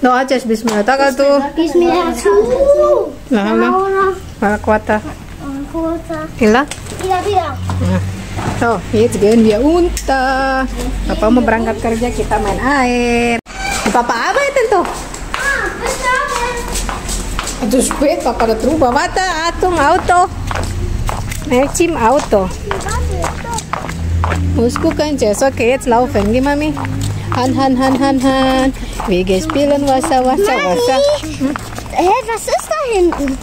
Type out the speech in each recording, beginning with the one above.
Doa aja bismillah. Tak tuh. Bismillah. Nah, kuata. Ila? Bilang. So, jetzt gehen wir unter. Papa mau berangkat kerja, kita main air. Papa apa itu tuh? Aduh, spät, Papa udah terubah. Warte, Achtung, Auto. Mädchen, Auto. Muss gucken, Jess. Okay, jetzt laufen. Geh, Mami. Han. Wir spielen Wasser. Was ist da hinten?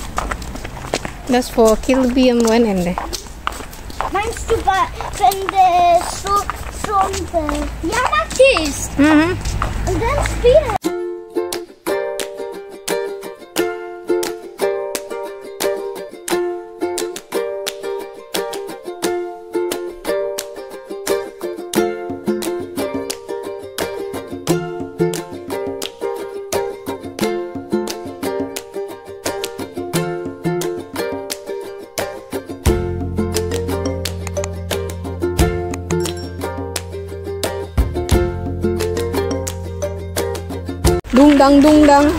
Das vor Kill B am Wochenende. Meinst du, wenn der so Jahrmarkt ist? Mhm. Und dann spielen? Dungdang.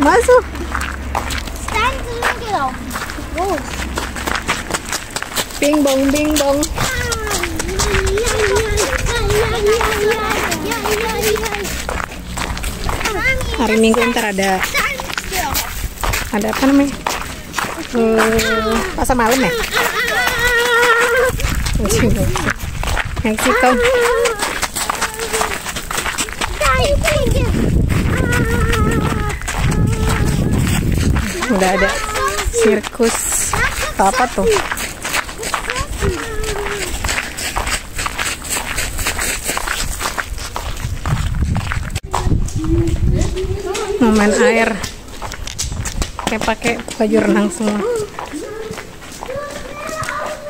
Masuk. Dann sind wir gelaufen. Groß. Bing bong. Hari Minggu ntar ada apa namanya? Pasar malam ya? Meksiko. Udah ada sirkus apa tuh? Mau main air, kayak pakai baju renang semua.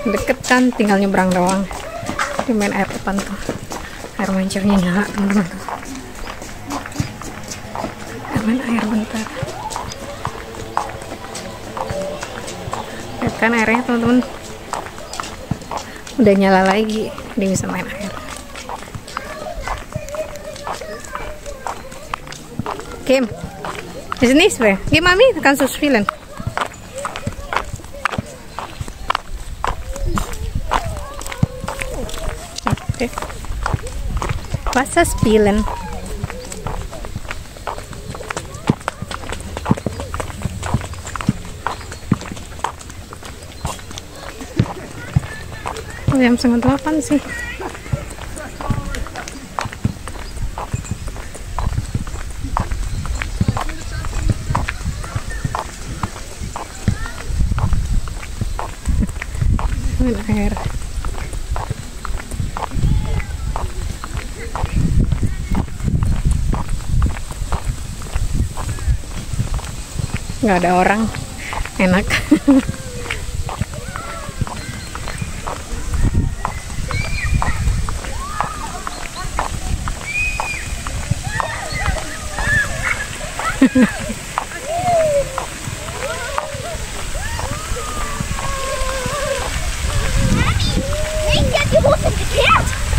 Deket kan, tinggal nyebrang doang. Di main air depan tuh, air mancurnya nyala teman-teman. Main air bentar. Lihat kan airnya teman-teman, udah nyala lagi, dia bisa main air. Kim, is nice way. Geh Mami, kannst du spielen. Okay. Wasser spielen. Jam 7:30 sih. Main air. Nggak ada orang, enak.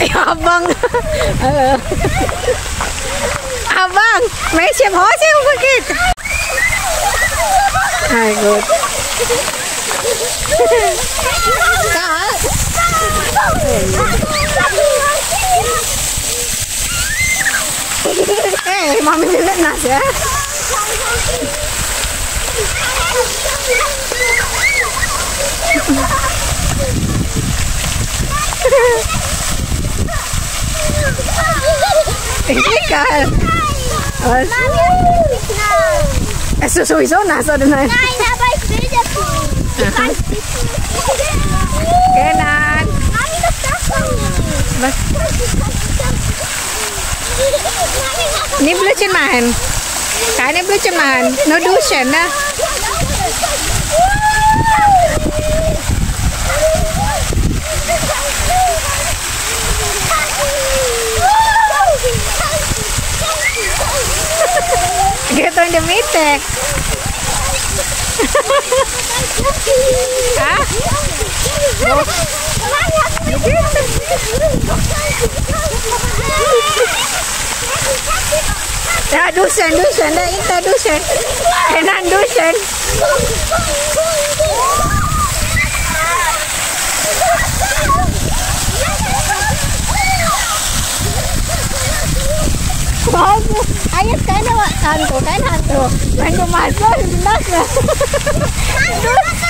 Ja, Abang. Abang, welche Hose umgeht? Hai, gut. Mami lihat nas ya. Egal. Was? Es ist sowieso nass, oder nein? Nein, aber ich will das nicht. Kenan. Mami, das darf man nicht. Was? Ini belum main. Kayaknya belum main. No duschen, nah. Gitu in der Mitte. Hah? dusen, dah kita dusen. Enak dusen. Bagus. Ayo kain hantu. Main masuk sebenarnya.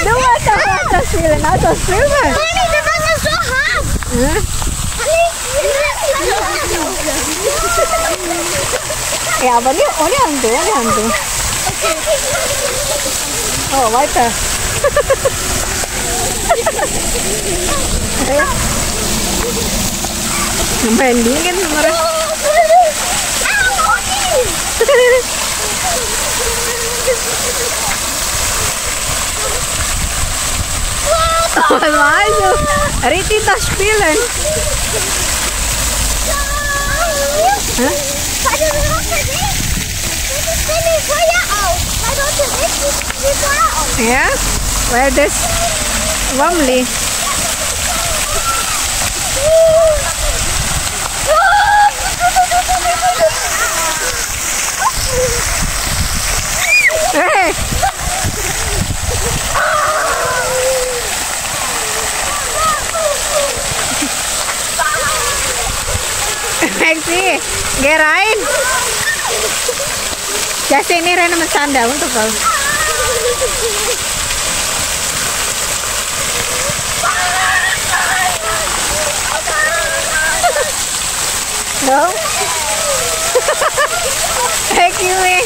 Dua atas film. Honey, the bus is so hot. Ya, apa nih? Oh, ini hantu. Oh, weiter. Ayo. Main dingin sebenarnya. Also, richtig das Spielen. Hä? Ja, weil das warmly. Hey. Maxi, gerain. Ya sini Rena bersandar untuk kau. No. Hey Kiwi.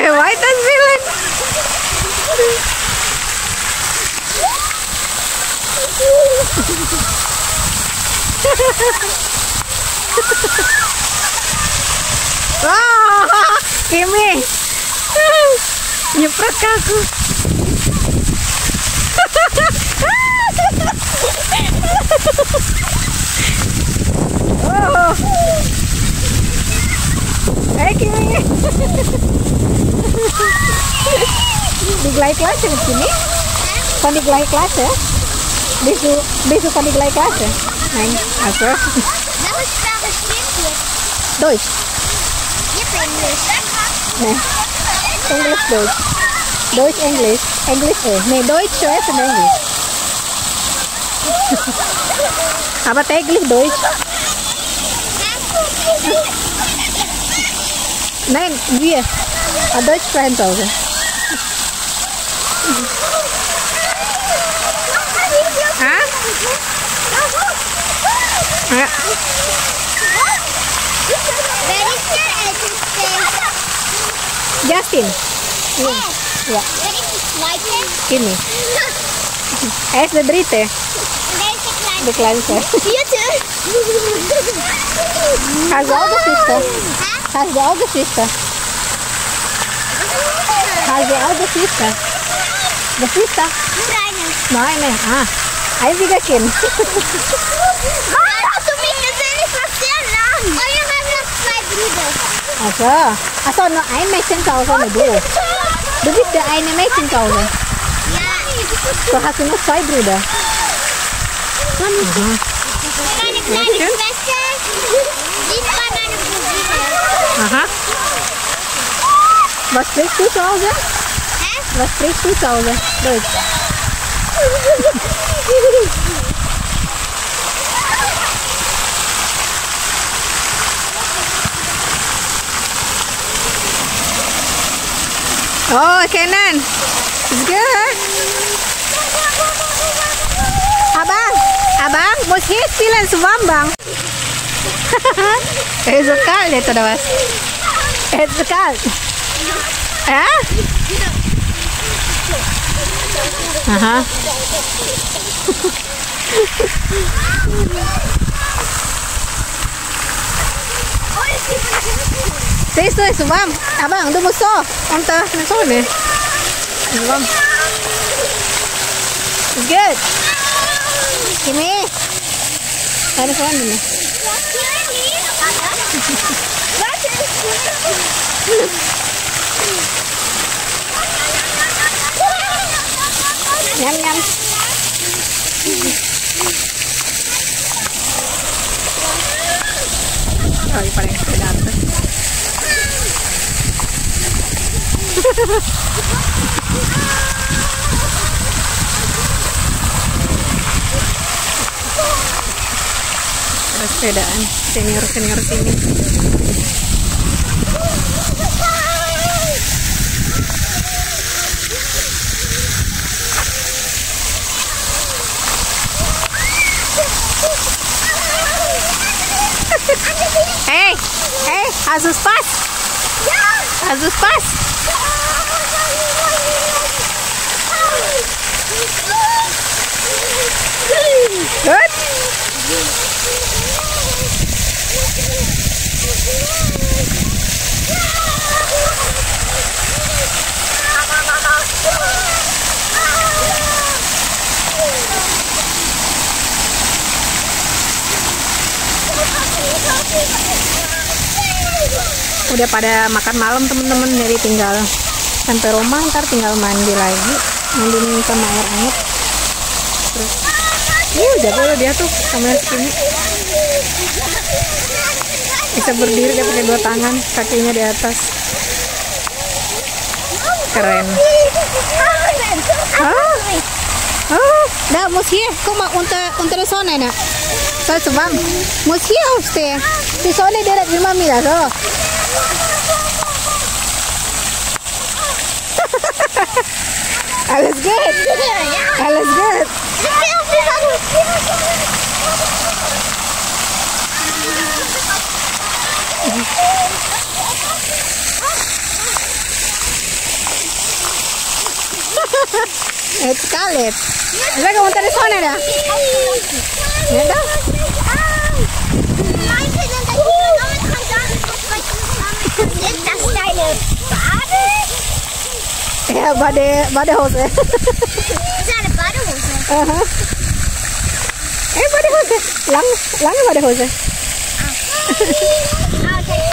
Weiter spielen. Wah, Kimi. Nyeprak aku. Oh. Hey Kimi. Diglai kelas ya sini? Kan diglai kelas ya? Besok kan diglai kelas ya? Nein, apa? Welke sprache spreekt je? Deutsch. Je hebt English. Nee. English, Deutsch. Deutsch, English. English Nee, Deutsch zuerst und Englisch. Aber täglich Deutsch. Nein, wir. Deutsch sprechen zu Hause. Hah? Ja. Wer is je älteste? Justin. Ja. Ja. Wer is de tweede? Ini. Er is de dritte. En wer is de kleinste? De kleinste. Vierde. Hast du auch Geschwister? Hast du auch Geschwister? Hast du auch Geschwister? Geschwister? Nur eine. Nein, nein. Einziger Kind. Warum hast du mich gesehen? Ich war sehr lang. Oh, ihr habt noch zwei Brüder. Achso, nur ein Mädchen zu Hause und du. Du bist der eine Mädchen zu Hause. Ja. So hast du noch zwei Brüder. Meine kleine Schwester, die ist bei meiner Cousine. Aha. Was sprichst du zu Hause? Hä? Was sprichst du zu Hause? Deutsch. Oh, Kenan. It's good. Abang, muss hier spielen zusammen, Bang. Es ist so kalt jetzt, oder was? Es ist so kalt. Ja? Aha. Siehst du, es ist warm. Abang, du musst so. Unter, so ne? Belum. It's good. Kimi. Ada soal ini. Nyam nyam. Oh, ini paling sepeda atas. Ada sepedaan senior sini. Hey, Azus pas. Azus pas. Good. Udah pada makan malam temen-temen, jadi tinggal sampai rumah ntar tinggal mandi lagi, mandiin sama air hangat. Terus jago loh dia tuh sama segini, bisa berdiri dia pakai 2 tangan, kakinya di atas, keren. Da muss hier, guck mal unter der Sonne, ne? Soll zu warm. Muss hier aufstehen. Die Sonne direkt immer wieder so. Alles gut. Alles gut. It's Khaled. Lagi unter der Sonne da. Ja, da. Ist das deine Bade? Ja, Badehose. Ist eine Badehose? Aha. Badehose. Lange Badehose. Okay,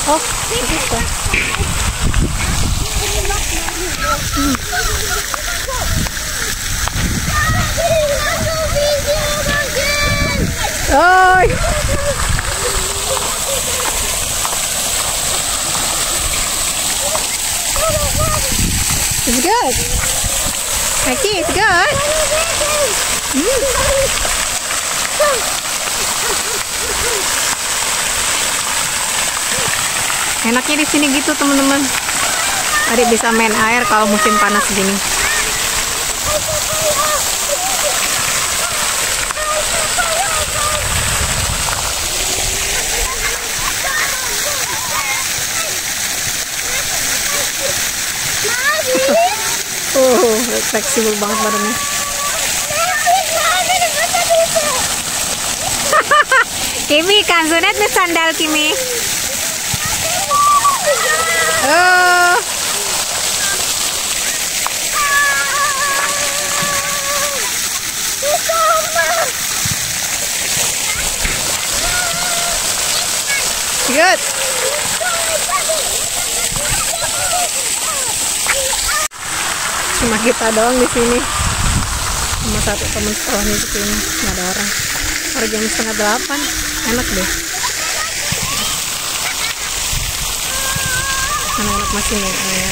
Oh, gitu. Oh. It's good. Aki, it's good. Enaknya di sini gitu teman-teman. Adik bisa main air kalau musim panas gini. Fleksibel banget badannya. Kimi, kan so net med sandal, Kimi. Oh. Good. Cuma kita doang di sini, sama satu teman sekolahnya di sini, nggak ada orang. Baru jam 7:30, enak deh. Anak-anak masih main air.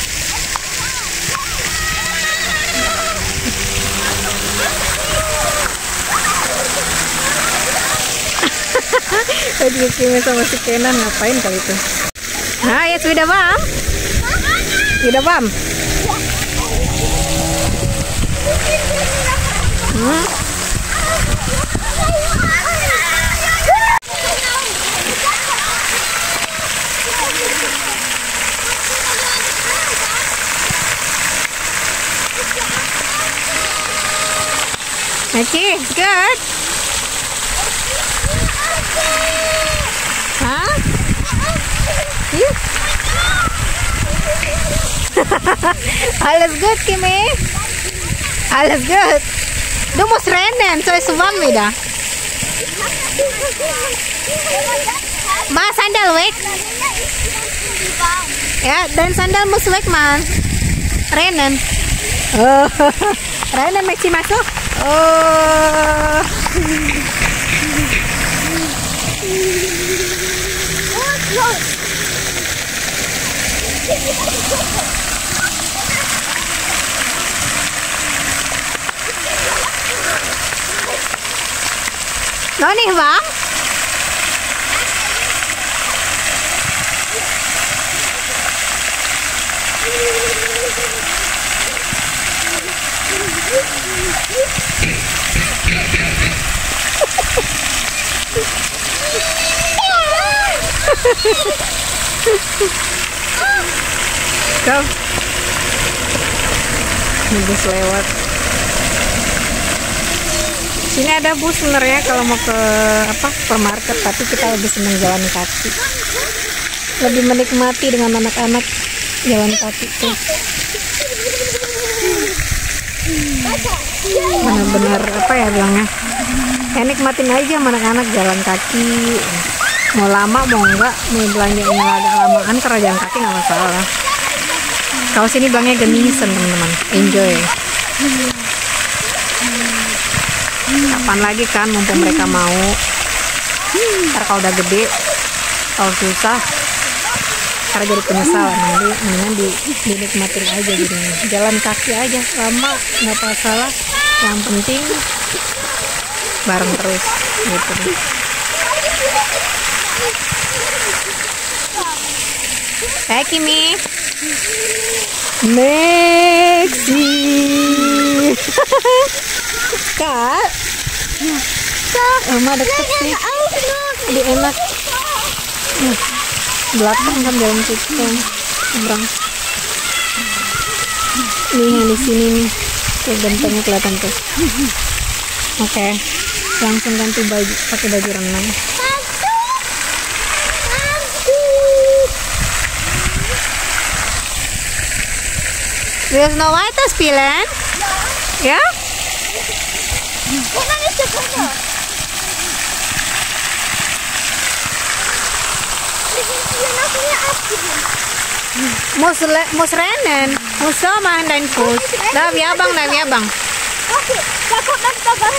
Tadi Kimi sama si Kenan ngapain kali itu? Nah, ya sudah bam. Sudah bam. Okay, good. Huh? Yeah. Alles gut, Kimi? Alles gut. Du musst rennen, so ist warm wieder. Mas, Sandal weg. Ja, dein Sandal muss weg, Mann. Rennen. Oh. Rennen, Maxi, masuk. Oh. Noch nicht warm? Go. Bus lewat. Sini ada bus sebenarnya kalau mau ke supermarket, tapi kita lebih senang jalan kaki. Lebih menikmati dengan anak-anak jalan kaki tuh. Benar-benar bilangnya? Nikmatin aja sama anak-anak jalan kaki. Mau lama mau enggak, mau belanjanya nggak ada lamaan karena jalan kaki nggak masalah. Kalau sini bilangnya genisen teman-teman, enjoy. Kapan lagi kan, mumpung mereka mau. Ntar kalau udah gede, kalau susah, karena jadi penyesalan. Nanti mendingan dinikmatin aja gitu. Jalan kaki aja, lama nggak masalah. Yang penting bareng terus gitu. Hai Kimi. Maxi. Kak. Oma deket sih. Lebih enak. Belakang kan jalan situ. Nyebrang. Nih yang di sini nih. Tuh gentengnya kelihatan tuh. Oke. Langsung ganti baju, pakai baju renang. Willst du noch weiter spielen? Ja? Muss rennen. Muss so machen deinen Fuß. Da, wir bang. Okay, da kommt noch da was.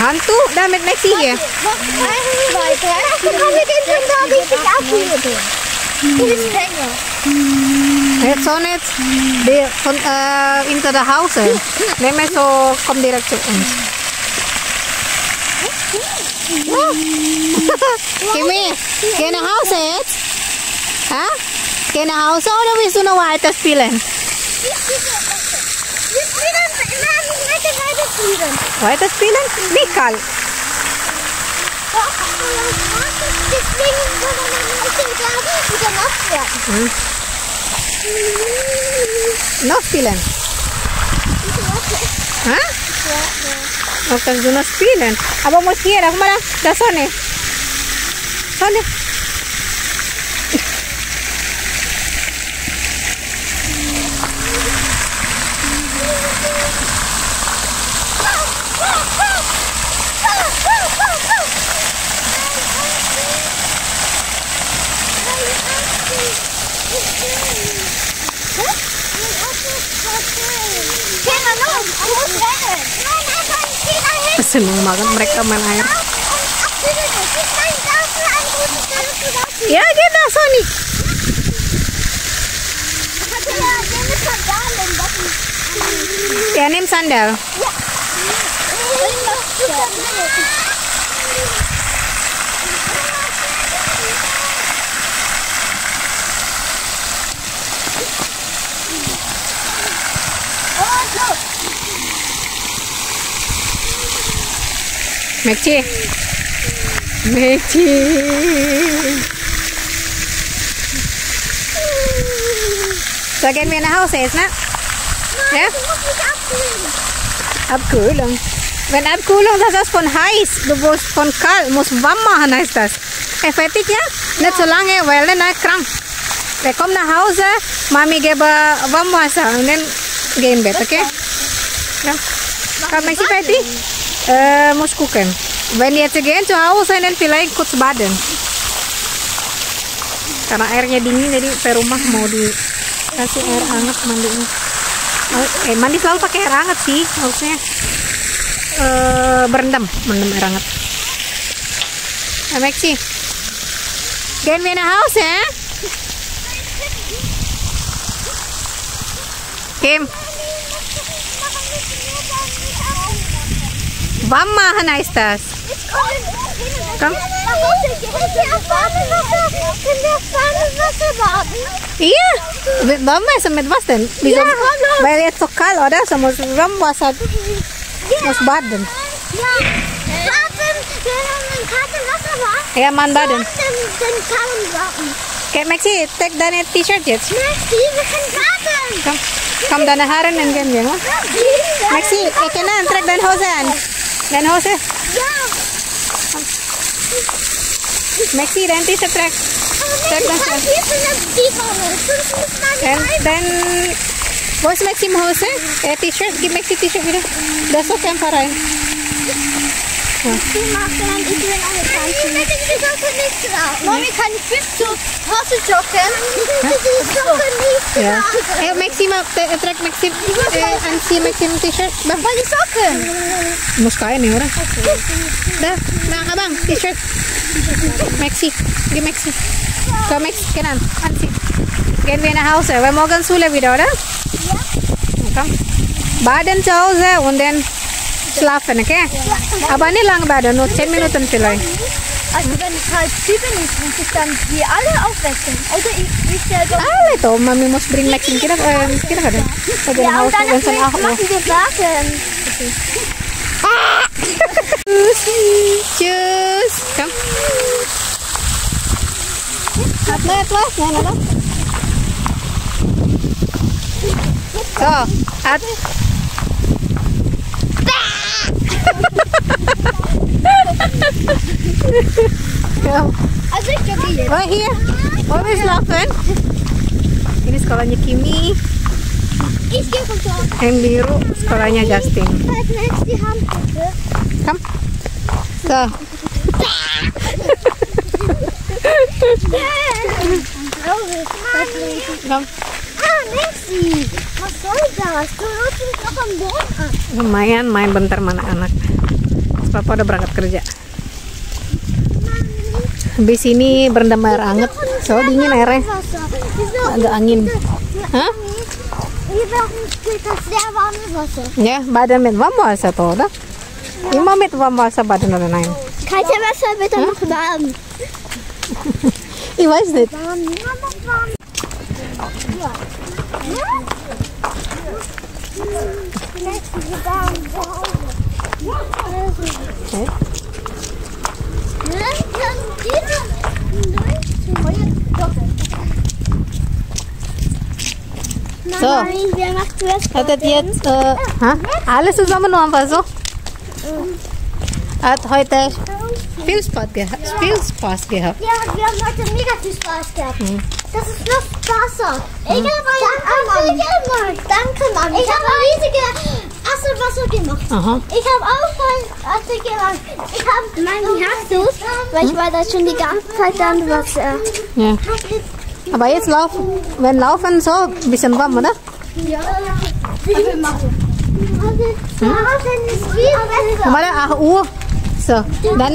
Hantu, damit Maxi hier. Jetzt so nicht hinter der Hause. Wenn wir so, komm direkt zu uns. Kimi, geh nach Hause jetzt? Ha? Geh nach Hause oder willst du noch weiter spielen? Weiter spielen? Nicht kalt. Noch spielen? Hah? Oh, kannst du noch spielen? Aber muss hier, guck mal da Sonne. Sonne. Seneng banget mereka main air. Ya kita Sony. Ya nimm sandal. Mekci. So gehen wir nach Hause jetzt, ne? Ja? Abkühlung. Wenn Abkühlung, das ist von heiß. Du musst von kalt, musst warm machen, heißt das. Fertig, ja? Nicht so lange, weil dann ist krank. Wir kommen nach Hause, Mami gebe warm Wasser und dann gehen ins Bett, okay? Ja. Komm, Maxi, fertig? Muss gucken. Wenn jetzt gehen zu Hause, dann vielleicht kurz baden. Karena airnya dingin, jadi ke rumah mau dikasih air hangat mandinya. Mandi selalu pakai air hangat sih, maksudnya berendam air hangat. Maxi, gehen wir nach Hause, ya? Kim, warm machen heißt das. Komm. Iya, mit Warmwasser, mit was denn? Wieso? Weil jetzt so kalt, oder? So muss Warmwasser, muss baden. Ja, baden, wenn kaltes Wasser war. Ja, man baden. Dann kann man baden. Okay, Maxi, take deine T-Shirt jetzt. Maxi, wir können baden. Komm, deine Haare dann gehen wir, ne? Maxi, Kenan, trag deine Hose an. Deine Hose? Ja. Maxi, dein T-Shirt trag. Trag das an. Dann, wo ist Maxi im Hose? T-Shirt, gib Maxi T-Shirt wieder. Das ist auch kein Verein. Mami kann bis zur Hose joggen. Ja. Maxi, trag Maxi, anzieh Maxi ein T-Shirt. Voll die Socken. Muss keine, oder? Dah, Bang, Abang, T-Shirt. Maxi, gib Maxi. Komm, Maxi, Kenan, anzieh. Gehen wir nach Hause, weil morgen Schule wieder, oder? Ja. Komm. Baden zu Hause und dann schlafen, okay? Aber nicht lange baden, nur 10 Minuten vielleicht. Also wenn es halt 7 ist, muss ich dann die alle aufwecken. Oder ich selber. Alle toh, Mami muss bringen Maxi kira kada. Saja Ja, und Hause, dann wenn sie auch machen wir Baden. Tschüss. Komm. Atlas, nein, oder? So, Also ich jogge jetzt. Oh, hier. Wollen wir schlafen? Ini sekolahnya Kimi. Ich gehe von dort. Yang biru sekolahnya Justin. Halt Max die Hand bitte. Komm. So. Komm. Ah, Maxi. Was soll das? Du rutschst mich noch am Boden an. Lumayan main bentar mana anak. Papa udah berangkat kerja. Habis ini berendam air hangat. So dingin airnya. Agak angin. Hah? Wir brauchen das sehr warme Wasser. Ya, badan mit Warmwasser toh, oder? Immer mit Warmwasser baden oder nein? Kalte Wasser wird dann noch warm. Ich weiß nicht. Warm, nur noch warm. Ja. Okay. So. Wer macht zuerst? Hattet jetzt alles zusammen nur einfach so? Hat heute viel Spaß gehabt. Ja, wir haben heute mega viel Spaß gehabt. Das ist Luftwasser. Danke, Mami. Ich habe riesige Wasser gemacht. Aha. Ich habe auch voll Wasser gemacht. Ich habe meinen Herzdus, weil ich war da schon die ganze Zeit dann Wasser. Ja. Aber jetzt wenn laufen so ein bisschen warm, oder? Ja. Wir machen. Draußen ist viel besser. Kemarin 8 Uhr. So, dann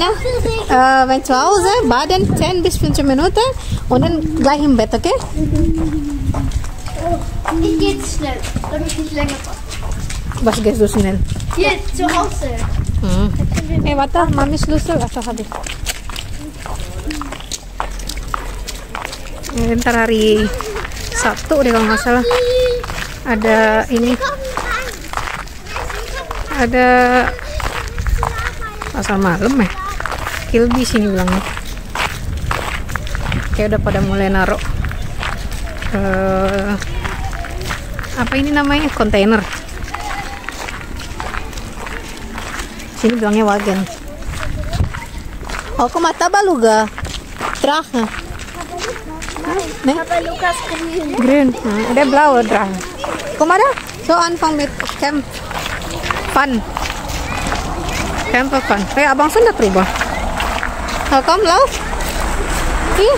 wenn zu Hause baden 10 bis 15 Minuten und dann gleich im Bett, okay? Ich gehe jetzt schnell, damit ich nicht länger brauche. Was gehst du schnell? Jetzt zu Hause. Warte, Mami Schlüssel. Asa habis. Ntar hari Sabtu deh kalau nggak salah. Ada ini. Ada Pasar malam ya. Kilby sini bilangnya. Kayak udah pada mulai naruh apa ini namanya, kontainer. Sini bilangnya wagen. Oh, mata baluga. Drag. Nee? Lucas Green. Ada blauwe drag. Kom maar daar. Zo aanvang met camp. Fun. Camper fun. Kayak abang sudah terubah. Oh, kom lauf. Hier.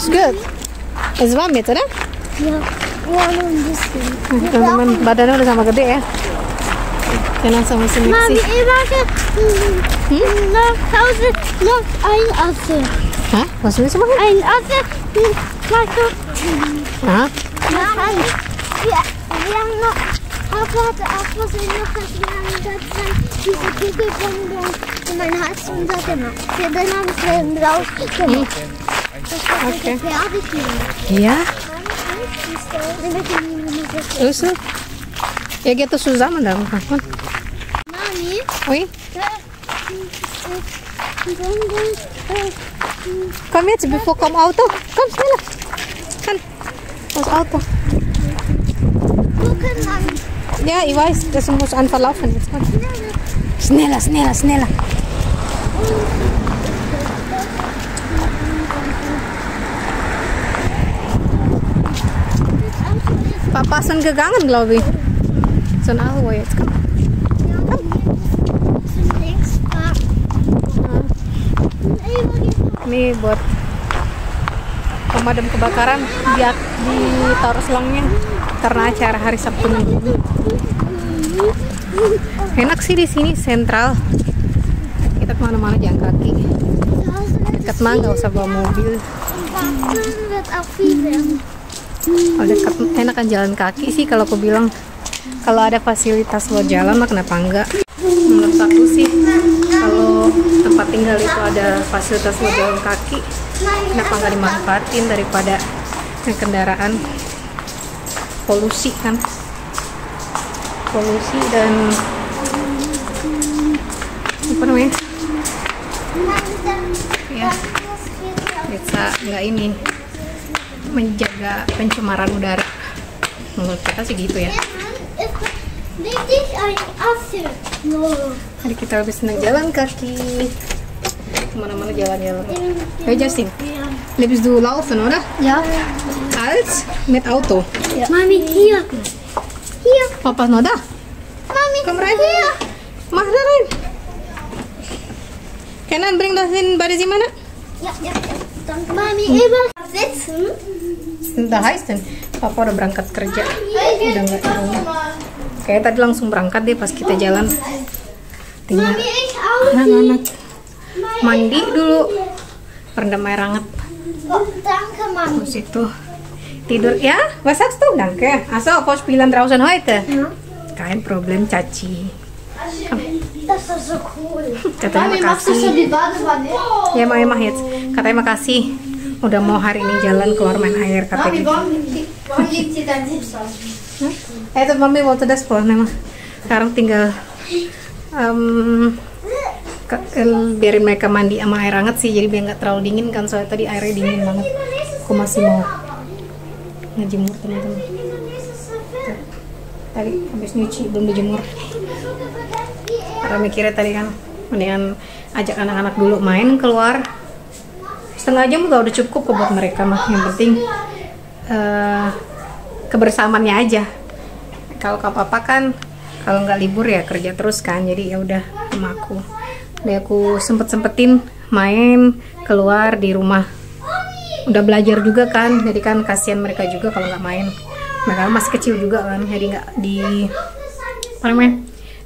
Is good. Is warm jetzt, oder? Ja, nur ein bisschen. Teman-teman, badannya udah sama gede ya. Jangan sama sini Mami, sih. ich warte nach Hause noch ein Apfel. Hah? Was willst du machen? Ein Apfel, weißt du? Hah? Nein. Wir haben noch, Papa hatte auch was in noch, dass wir haben ganz diese Kugelbomben in meinen Hals untergemacht. Wir dann haben es rausgemacht. Das war Okay. fertig. Iya. Terus lu? Ya gitu zusammen dann. Mami, Oi, komm jetzt, bevor komm Auto. Komm schneller. Kan. Das Auto. gucken an. Ja, ich weiß, das muss einfach laufen jetzt. Komm. Schneller, schneller, schneller. Papa sind gegangen, glaube ich. So ein Auto jetzt. Komm. Links, Ini buat pemadam kebakaran, biar ditaruh selangnya karena acara hari Sabtu Minggu. Enak sih di sini, sentral. Kita kemana-mana jalan kaki. Dekat mah nggak usah bawa mobil. wird auch viel werden. Kalau dekat enak kan jalan kaki sih, kalau aku bilang. Kalau ada fasilitas buat jalan mah kenapa enggak? Menurut aku sih, kalau tempat tinggal itu ada fasilitas buat jalan kaki, kenapa nggak dimanfaatin daripada kendaraan polusi kan? Polusi dan apa namanya? Ya, bisa nggak ini menjaga pencemaran udara. Menurut kita sih gitu ya. Richtig ein Apfel. No. Jadi kita habis senang jalan kaki, kemana-mana jalan-jalan. Hey Justin, lebst du laufen, oder? Ja. Als mit Auto. Mami, hier. Hier. Papa noch da? Mami, Komm rein. hier. Mach da rein. Kenan, bring das hin bei der Simana. Ja, ja, ja. Danke. Mami, immer sitzen. Udah heißt denn, Papa udah berangkat kerja. Udah nggak di rumah. Kayak tadi langsung berangkat deh pas kita jalan. Tinggal Mami, ich auch. anak-anak mandi dulu, rendam air hangat. Oh, danke, Mami. Terus itu tidur ya. Was sagst du? Danke. Also, kau spielen draußen heute? Ja. Kein Problem, Caci. Das ist so cool. Katanya makasih. die Badewanne? Ya, mah jetzt. Katanya makasih. Udah mau hari ini jalan keluar main air katanya. Warum liegt sie dann nicht so? Itu mami wollte das vorne mah. Sekarang tinggal biarin mereka mandi sama air hangat sih, jadi biar nggak terlalu dingin kan, soalnya tadi airnya dingin banget. Aku masih mau ngejemur teman-teman. Tadi habis nyuci belum dijemur. Karena mikirnya tadi kan mendingan ajak anak-anak dulu main keluar. Setengah jam udah cukup kok buat mereka mah. Yang penting kebersamaannya aja. Kalau papa kan kalau nggak libur ya kerja terus kan, jadi ya udah sama aku. Udah aku sempet-sempetin main keluar di rumah. Udah belajar juga kan, jadi kan kasihan mereka juga kalau nggak main. Mereka masih kecil juga kan, jadi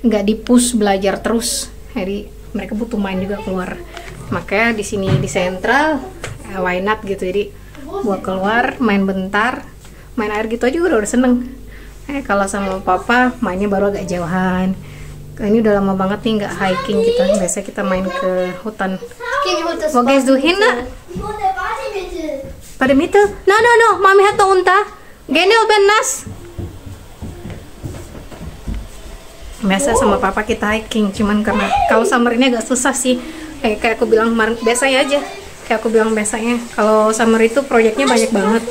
nggak di push belajar terus. Jadi mereka butuh main juga keluar. Makanya di sini di sentral, why not gitu. Jadi buat keluar main bentar, main air gitu aja udah seneng. Kalau sama papa mainnya baru agak jauhan. Ini udah lama banget nih nggak hiking kita. Biasa kita main ke hutan. Wo gehst du hin? Ich muss der Party bitte. Ada mito? No, mami hato unta. Gini open nas. Biasa sama papa kita hiking, cuman karena kalau summer ini agak susah sih. Kayak aku bilang kemarin, biasanya aja. Kayak aku bilang biasanya, kalau summer itu proyeknya banyak banget.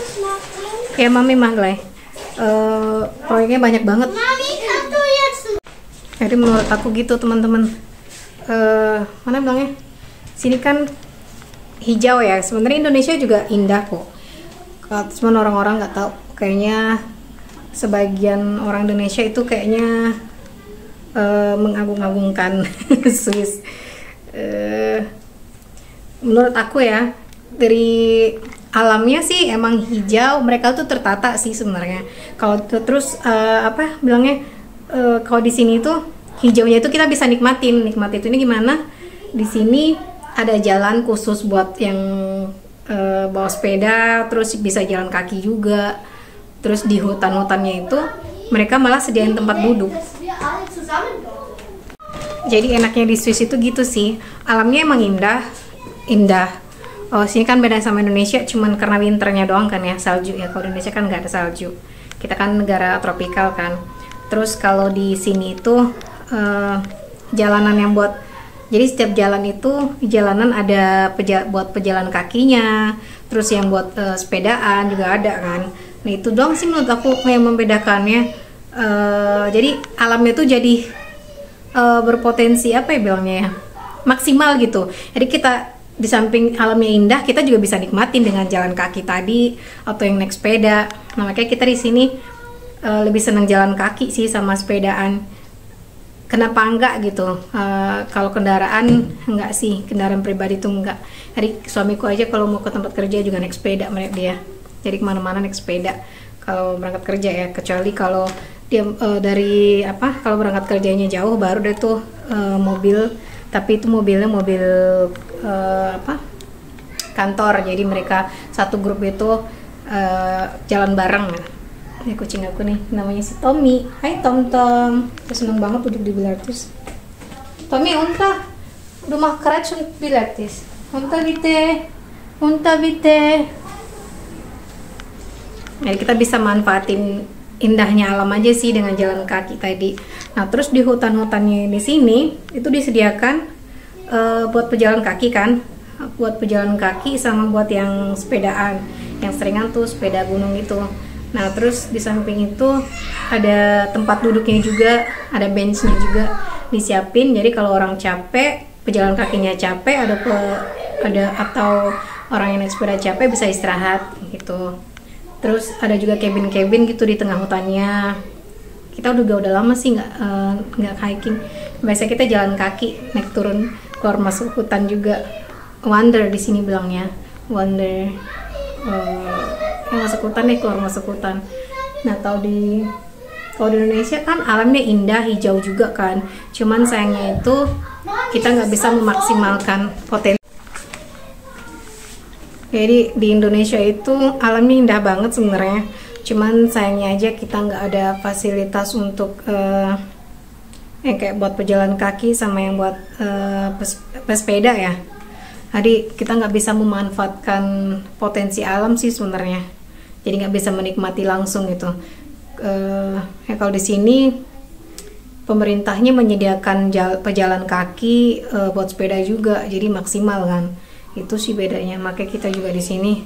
Ya mami maglay. Proyeknya banyak banget. Jadi menurut aku gitu teman-teman. Mana bilangnya? Sini kan hijau ya. Sebenarnya Indonesia juga indah kok. Cuman orang-orang nggak tahu. Kayaknya sebagian orang Indonesia itu kayaknya mengagung-agungkan Swiss. Menurut aku ya, dari alamnya sih emang hijau, mereka tuh tertata sih sebenarnya. Kalau terus apa bilangnya, kalau di sini tuh hijaunya itu kita bisa nikmatin. Nikmati itu ini gimana? Di sini ada jalan khusus buat yang bawa sepeda, terus bisa jalan kaki juga. Terus di hutan-hutannya itu mereka malah sediain tempat duduk. Jadi enaknya di Swiss itu gitu sih, alamnya emang indah. Oh, sini kan beda sama Indonesia, cuman karena winternya doang kan ya, salju ya. Kalau Indonesia kan nggak ada salju, kita kan negara tropikal kan. Terus kalau di sini itu jalanan yang buat, jadi setiap jalan itu jalanan ada buat pejalan kakinya, terus yang buat sepedaan juga ada kan. Nah itu doang sih menurut aku yang membedakannya. Jadi alamnya tuh jadi berpotensi apa ya bilangnya ya, maksimal gitu. Jadi kita di samping alamnya indah, kita juga bisa nikmatin dengan jalan kaki tadi atau yang naik sepeda. Nah makanya kita di sini lebih senang jalan kaki sih sama sepedaan. Kenapa enggak gitu? Kalau kendaraan enggak sih, kendaraan pribadi tuh enggak. Jadi suamiku aja kalau mau ke tempat kerja juga naik sepeda dia. Jadi kemana-mana naik sepeda kalau berangkat kerja ya, kecuali kalau dia dari apa, kalau berangkat kerjanya jauh baru deh tuh mobil, tapi itu mobilnya mobil apa, kantor. Jadi mereka satu grup itu jalan bareng. Ini kucing aku nih, namanya si Tommy. Hai Tom. Aku seneng banget duduk di Pilates. Tommy, unta rumah keraj Pilates. Unta bite. Jadi kita bisa manfaatin indahnya alam aja sih dengan jalan kaki tadi. Nah terus di hutan-hutannya di sini itu disediakan buat pejalan kaki kan, buat pejalan kaki sama buat yang sepedaan, yang seringan tuh sepeda gunung itu. Nah terus di samping itu ada tempat duduknya juga, ada benchnya juga disiapin. Jadi kalau orang capek, pejalan kakinya capek, ada atau orang yang naik sepeda capek bisa istirahat gitu. Terus ada juga cabin gitu di tengah hutannya. Kita udah lama sih nggak hiking. Biasanya kita jalan kaki, naik turun, keluar masuk hutan juga. Wander di sini bilangnya, wander. Masuk hutan deh, keluar masuk hutan. Nah kalau di Indonesia kan alamnya indah, hijau juga kan. Cuman sayangnya itu kita nggak bisa memaksimalkan potensi. Jadi di Indonesia itu alamnya indah banget sebenarnya, cuman sayangnya aja kita nggak ada fasilitas untuk yang kayak buat pejalan kaki sama yang buat pesepeda ya. Jadi kita nggak bisa memanfaatkan potensi alam sih sebenarnya. Jadi nggak bisa menikmati langsung gitu. Ya kalau di sini pemerintahnya menyediakan pejalan kaki buat sepeda juga, jadi maksimal kan. Itu sih bedanya. Makanya kita juga di sini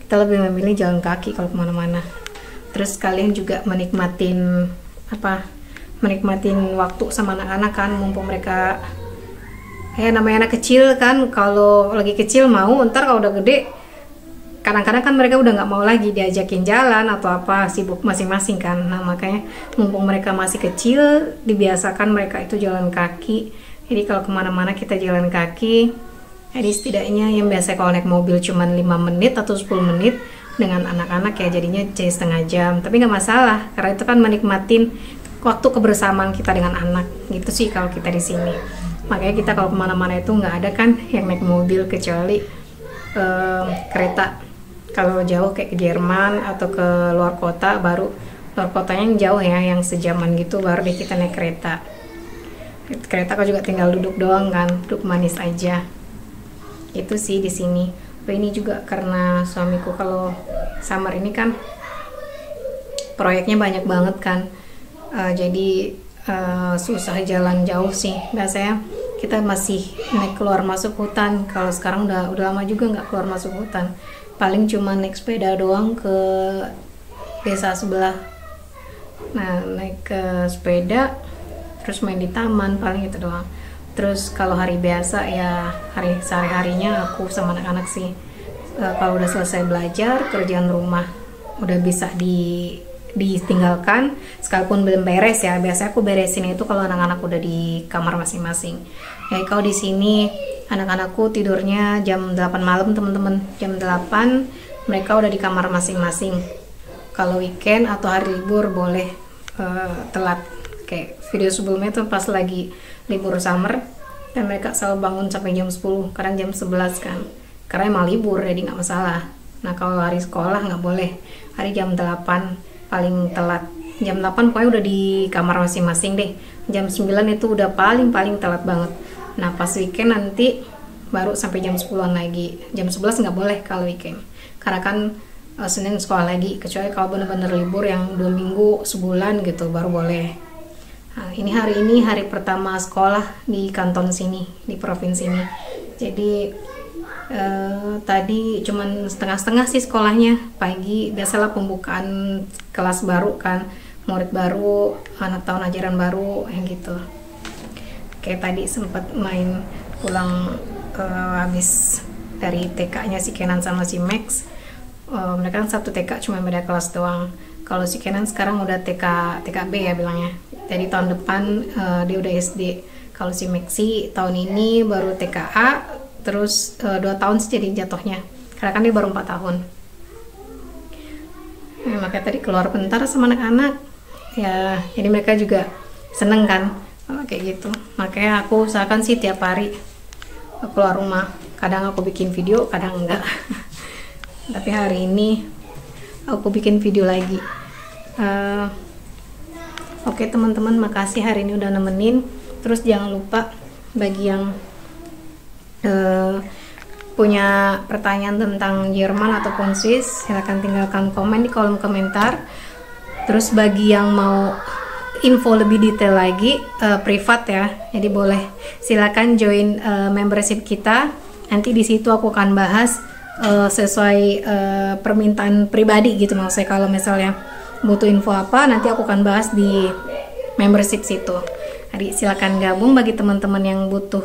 kita lebih memilih jalan kaki kalau kemana-mana. Terus kalian juga menikmatin waktu sama anak-anak kan, mumpung mereka namanya anak kecil kan, kalau lagi kecil mau, ntar kalau udah gede kadang-kadang kan mereka udah nggak mau lagi diajakin jalan atau apa, sibuk masing-masing kan. Nah makanya mumpung mereka masih kecil, dibiasakan mereka itu jalan kaki. Jadi kalau kemana-mana kita jalan kaki. Jadi setidaknya yang biasa kalau naik mobil cuman 5 menit atau 10 menit, dengan anak-anak ya jadinya jadi setengah jam. Tapi nggak masalah, karena itu kan menikmatin waktu kebersamaan kita dengan anak gitu sih kalau kita di sini. Makanya kita kalau kemana-mana itu nggak ada kan yang naik mobil, kecuali kereta. Kalau jauh kayak ke Jerman atau ke luar kota, baru luar kotanya yang jauh ya, yang sejaman gitu, baru deh kita naik kereta. Kereta kan juga tinggal duduk doang kan, duduk manis aja. Itu sih di sini. Tapi ini juga karena suamiku kalau summer ini kan proyeknya banyak banget kan, jadi susah jalan jauh sih. Biasanya kita masih naik keluar masuk hutan. Kalau sekarang udah lama juga nggak keluar masuk hutan. Paling cuma naik sepeda doang ke desa sebelah. Nah, naik ke sepeda, terus main di taman, paling itu doang. Terus kalau hari biasa ya hari sehari-harinya aku sama anak-anak sih. Kalau udah selesai belajar, kerjaan rumah udah bisa ditinggalkan, sekalipun belum beres ya. Biasanya aku beresin itu kalau anak-anak udah di kamar masing-masing. Ya kalau di sini anak-anakku tidurnya jam 8 malam teman-teman. Jam 8 mereka udah di kamar masing-masing. Kalau weekend atau hari libur boleh telat. Kayak video sebelumnya tuh pas lagi libur summer, dan mereka selalu bangun sampai jam 10, kadang jam 11 kan, karena emang libur jadi nggak masalah. Nah kalau hari sekolah nggak boleh, hari jam 8 paling telat. Jam 8 pokoknya udah di kamar masing-masing deh. Jam 9 itu udah paling telat banget. Nah pas weekend nanti baru sampai jam 10-an lagi. Jam 11 nggak boleh kalau weekend, karena kan Senin sekolah lagi, kecuali kalau bener-bener libur yang 2 minggu sebulan gitu baru boleh. Nah, ini hari pertama sekolah di kanton sini, di provinsi ini. Jadi tadi cuman setengah-setengah sih sekolahnya. Pagi biasalah pembukaan kelas baru kan, murid baru, anak tahun ajaran baru, yang gitu. Kayak tadi sempat main pulang habis dari TK-nya si Kenan sama si Max. Mereka kan satu TK, cuma beda kelas doang. Kalau si Kenan sekarang udah TKB ya bilangnya. Jadi tahun depan dia udah SD. Kalau si Maxi tahun ini baru TKA, terus 2 tahun sih jadi jatuhnya. Karena kan dia baru 4 tahun. Nah, makanya tadi keluar bentar sama anak-anak. Ya, jadi mereka juga seneng kan kayak gitu. Makanya aku usahakan sih tiap hari keluar rumah. Kadang aku bikin video, kadang enggak. Tapi hari ini aku bikin video lagi. Oke teman-teman, makasih hari ini udah nemenin. Terus jangan lupa bagi yang punya pertanyaan tentang Jerman ataupun Swiss, silahkan tinggalkan komen di kolom komentar. Terus bagi yang mau info lebih detail lagi, privat ya, jadi boleh silakan join membership kita. Nanti di situ aku akan bahas sesuai permintaan pribadi gitu. Maksudnya kalau misalnya butuh info apa, nanti aku akan bahas di membership situ. Jadi silakan gabung bagi teman-teman yang butuh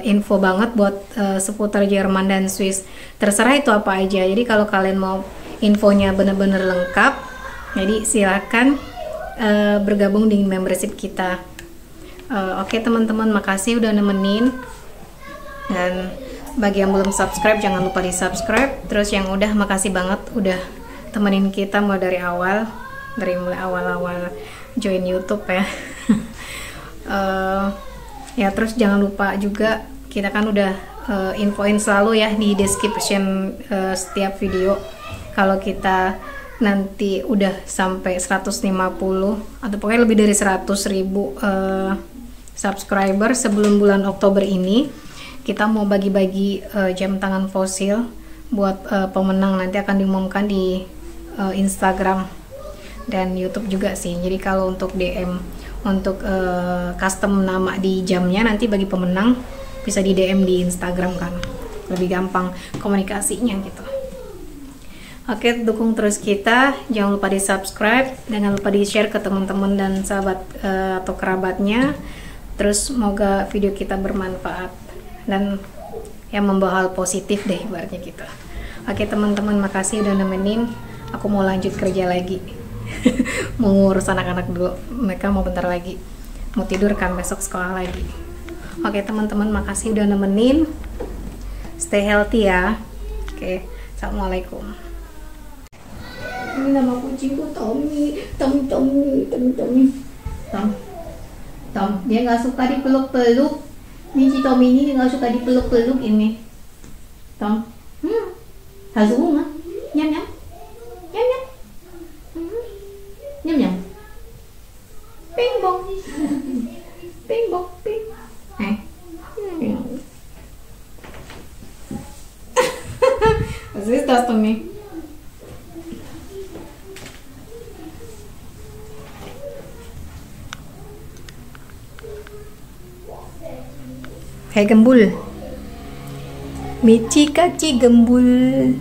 info banget buat seputar Jerman dan Swiss. Terserah itu apa aja. Jadi kalau kalian mau infonya bener-bener lengkap, jadi silakan bergabung di membership kita. Oke teman-teman, makasih udah nemenin. Dan bagi yang belum subscribe, jangan lupa di subscribe. Terus yang udah, makasih banget udah temenin kita mulai dari awal, dari mulai awal-awal join YouTube ya. Ya terus jangan lupa juga, kita kan udah infoin selalu ya di description setiap video, kalau kita nanti udah sampai 150 atau pokoknya lebih dari 100.000 subscriber sebelum bulan Oktober ini, kita mau bagi-bagi jam tangan fosil buat pemenang. Nanti akan diumumkan di Instagram dan YouTube juga sih. Jadi kalau untuk DM untuk custom nama di jamnya, nanti bagi pemenang bisa di DM di Instagram kan, lebih gampang komunikasinya gitu. Oke, dukung terus kita, jangan lupa di subscribe, jangan lupa di share ke teman-teman dan sahabat atau kerabatnya. Terus semoga video kita bermanfaat dan yang membawa hal positif deh ibaratnya gitu. Oke teman-teman, makasih udah nemenin. Aku mau lanjut kerja lagi. Mau ngurus anak-anak dulu, mereka mau bentar lagi mau tidur kan, besok sekolah lagi. Oke teman-teman, makasih udah nemenin. Stay healthy ya. Oke, assalamualaikum. Ini nama kucingku Tommy. Tom, dia nggak suka dipeluk-peluk. Ini si Tommy ini nggak suka dipeluk-peluk ini. Tom, hazunga, nyam nyam. Nhâm nhâm ping bong ping bong ping. das Tommy? Kayak gembul. Michi kaci gembul.